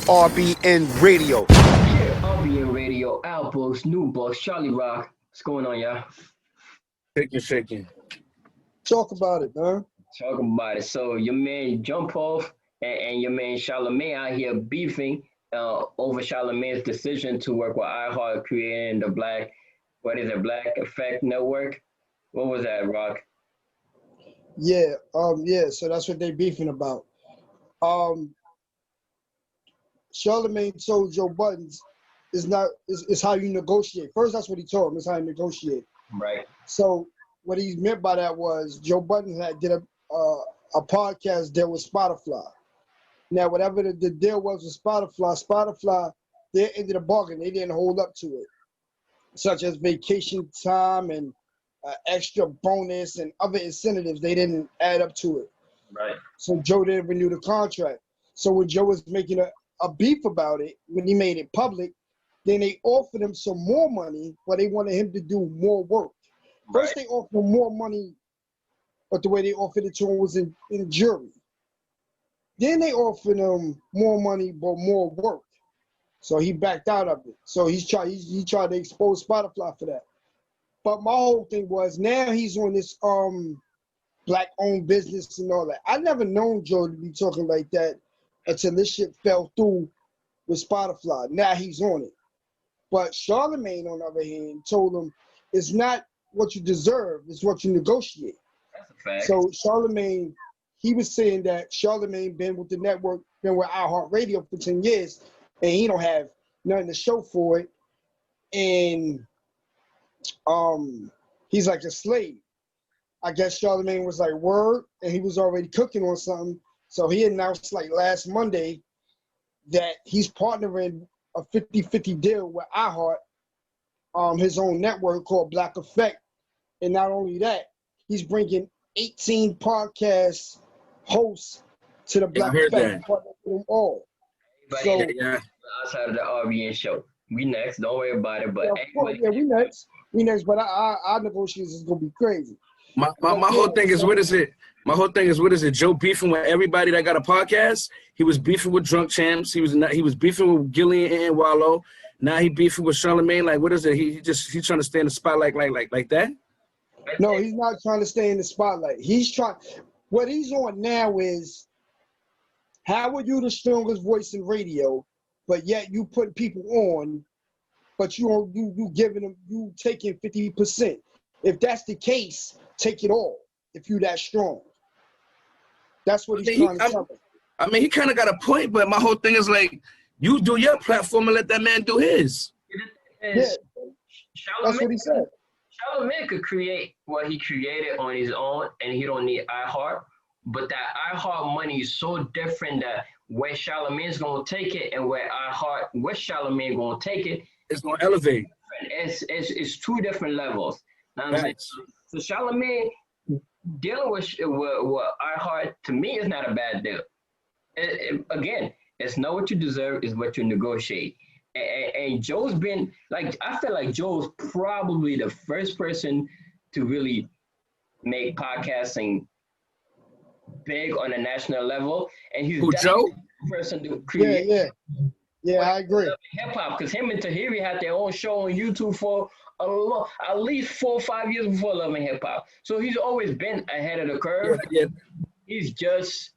RBN Radio. Yeah, RBN Radio, Outpost, New Boss, Charlie Rock. What's going on, y'all? Shaking. Talk about it, man. Talk about it. So your man Jump Off and your man Charlamagne out here beefing over Charlamagne's decision to work with iHeart creating the Black Effect Network. What was that, Rock? Yeah, so that's what they beefing about. Charlamagne told Joe Budden is how you negotiate. First, that's what he told him, is how you negotiate. Right. So what he meant by that was Joe Budden did a podcast deal with Spotify. Now, whatever the deal was with Spotify, they ended the bargain. They didn't hold up to it, such as vacation time and extra bonus and other incentives. They didn't add up to it. Right. So Joe didn't renew the contract. So when Joe was making a beef about it, when he made it public, then they offered him some more money, but they wanted him to do more work. First, they offered him more money, but the way they offered it to him was in jury. Then they offered him more money, but more work. So he backed out of it. So he tried to expose Spotify for that. But my whole thing was, now he's on this Black-owned business and all that. I never known Joe to be talking like that until this shit fell through with Spotify. Now he's on it. But Charlamagne, on the other hand, told him it's not what you deserve, it's what you negotiate. That's a fact. So Charlamagne, he was saying that Charlamagne been with the network, been with iHeartRadio for 10 years, and he don't have nothing to show for it. And he's like a slave. I guess Charlamagne was like, word, and he was already cooking on something. So he announced like last Monday that he's partnering a 50-50 deal with iHeart, his own network called Black Effect. And not only that, he's bringing 18 podcast hosts to the Black Effect. Them all. So, outside of the RBN show. We next, don't worry about it. But we next, but our negotiations is gonna be crazy. My whole thing is, what is it? My whole thing is, what is it? Joe beefing with everybody that got a podcast. He was beefing with Drunk Champs. He was beefing with Gillian and Wallow. Now he beefing with Charlamagne. Like, what is it? He's trying to stay in the spotlight like that. No, he's not trying to stay in the spotlight. What he's on now is, how are you the strongest voice in radio, but yet you putting people on, but you taking 50%. If that's the case, take it all. If you that strong, that's what he's trying to tell me. I mean, he kind of got a point, but my whole thing is like, you do your platform and let that man do his. Yeah, that's what he said. Charlamagne could create what he created on his own, and he don't need iHeart. But that iHeart money is so different that where Charlamagne's gonna take it and where Charlamagne gonna take it, it's gonna elevate. It's two different levels. Right. So Charlamagne dealing with iHeart, to me, is not a bad deal. Again, it's not what you deserve, it's what you negotiate. And Joe's been, like, I feel like Joe's probably the first person to really make podcasting big on a national level. And he's Joe? The person to create. Yeah, I agree. Hip hop, because him and Tahiri had their own show on YouTube for at least 4 or 5 years before Love and Hip Hop. So he's always been ahead of the curve. Yeah. He just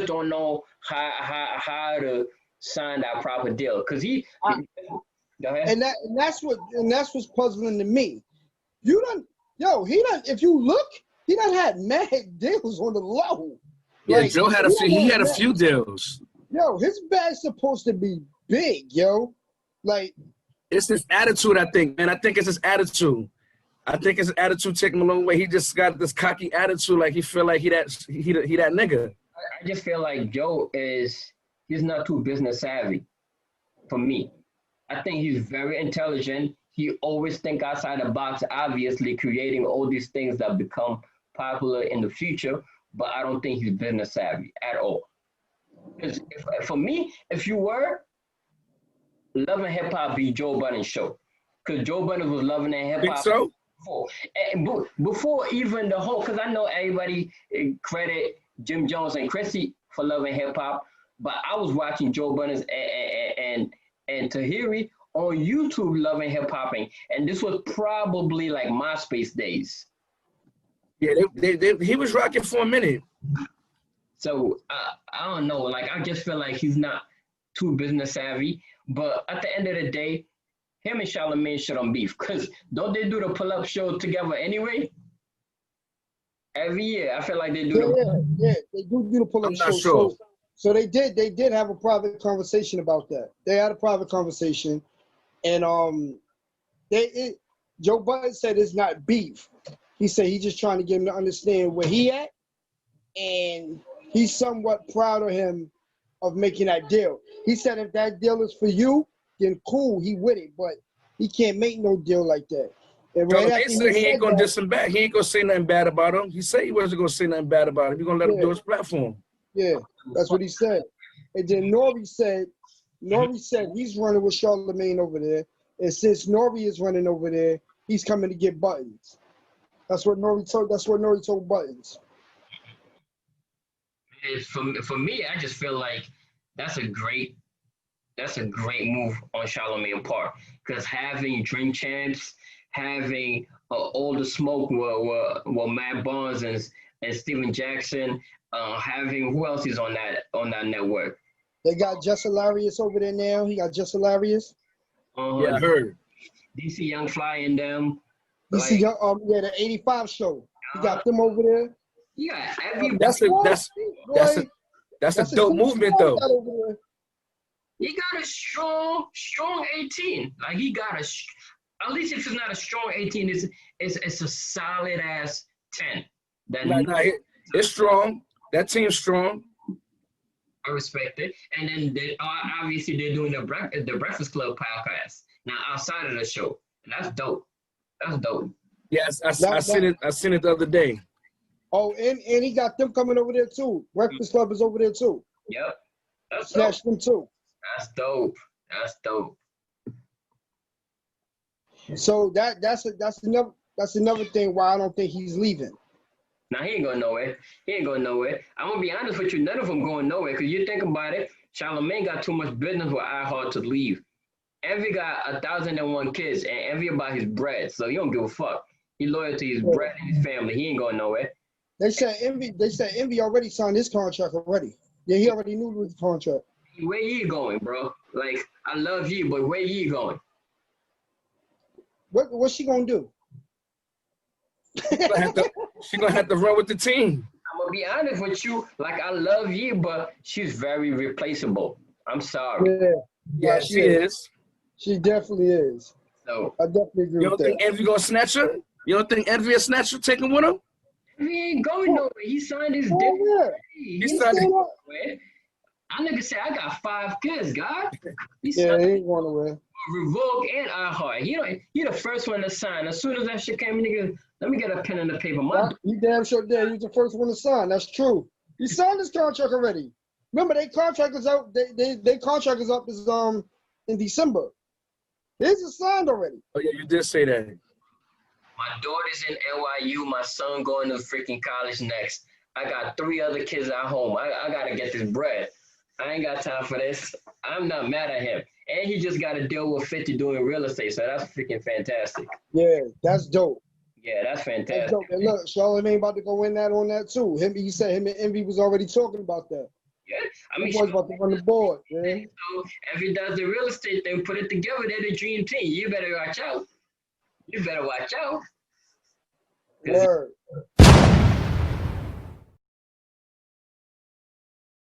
don't know how to sign that proper deal. Cause go ahead. And that's what's puzzling to me. If you look, he done had mad deals on the low. Yeah, like, Joe had a few deals. Yo, his bag's supposed to be big, yo. Like, it's his attitude, I think, man. I think it's his attitude. I think his attitude taking him a long way. He just got this cocky attitude, like he feel like he that nigga. I just feel like Joe he's not too business savvy for me. I think he's very intelligent. He always think outside the box, obviously creating all these things that become popular in the future, but I don't think he's business savvy at all. Because for me, if you were, Love and Hip Hop be Joe Budden's show. Because Joe Budden was Loving and Hip Hop. Think so? Before even the whole, because I know everybody credit Jim Jones and Chrissy for Love and Hip Hop. but I was watching Joe Budden and Tahiri on YouTube loving hip hopping, and this was probably like MySpace days. Yeah, he was rocking for a minute. So I don't know. Like I just feel like he's not too business savvy. But at the end of the day, him and Charlamagne should on beef. Cause don't they do the pull-up show together anyway? Every year, I feel like they do. Yeah, they do the pull-up show. I'm not sure. So they did have a private conversation about that. They had a private conversation. And Joe Budden said it's not beef. He said he's just trying to get him to understand where he at, and he's somewhat proud of him of making that deal. He said if that deal is for you, then cool, he with it, but he can't make no deal like that. And right said he ain't gonna diss him back. He ain't gonna say nothing bad about him. He said he wasn't gonna say nothing bad about him. He's gonna let him do his platform. Yeah, that's what he said. And then Nori said he's running with Charlamagne over there. And since Nori is running over there, he's coming to get Buttons. That's what Nori told Buttons. For me, I just feel like that's a great move on Charlamagne's part. Because having Drink Champs, having Older Smoke with Matt Barnes and Steven Jackson, having who else is on that network? They got Just Hilarious over there now. He got Just Hilarious. Yeah, I heard. DC Young Fly and them. DC Young, the 85 show. He got them over there. Yeah, that's a dope movement though. He got a strong 18. Like he got at least if it's not a strong 18, it's a solid ass 10. It's strong. That team's strong. I respect it. And then obviously they're doing the Breakfast Club podcast now outside of the show. And that's dope. That's dope. Yes, I seen it. I seen it the other day. Oh, and he got them coming over there too. Breakfast Club is over there too. Yep. That's Snatch them too. That's dope. That's dope. So that's another thing why I don't think he's leaving. Now he ain't going nowhere. I'm gonna be honest with you, none of them going nowhere. Cause you think about it, Charlamagne got too much business with iHeart to leave. Envy got 1,001 kids, and Envy about his bread, so he don't give a fuck. He loyal to his bread and his family. He ain't going nowhere. They said Envy already signed his contract already. Yeah, he already knew the contract. Where you going, bro? Like, I love you, but where you going? What's she gonna do? She's gonna have to run with the team. I'm gonna be honest with you. Like, I love you, but she's very replaceable. I'm sorry. Yeah, she is. She definitely is. So I definitely agree with that. You don't think Envy gonna snatch her? You don't think Envy will snatch her taking with him? He ain't going nowhere. He signed his deal. Yeah. He signed his deal. I nigga say I got 5 kids, God. He ain't going nowhere. Revoke and iHeart. He the first one to sign. As soon as that shit came in, nigga, let me get a pen and a paper. You damn sure did. He was the first one to sign. That's true. He signed his contract already. Remember, their contract is out. Their contract is up in December. His is signed already. Oh yeah, you did say that. My daughter's in NYU. My son going to freaking college next. I got 3 other kids at home. I gotta get this bread. I ain't got time for this. I'm not mad at him. And he just got to deal with 50 doing real estate, so that's freaking fantastic. Yeah, that's dope. Yeah, that's fantastic. That's dope. And look, Charlamagne about to go in on that too. He said him and Envy was already talking about that. Yeah, I mean, he was about to run the board, man. So if he does the real estate thing, put it together, they're the dream team. You better watch out. Word.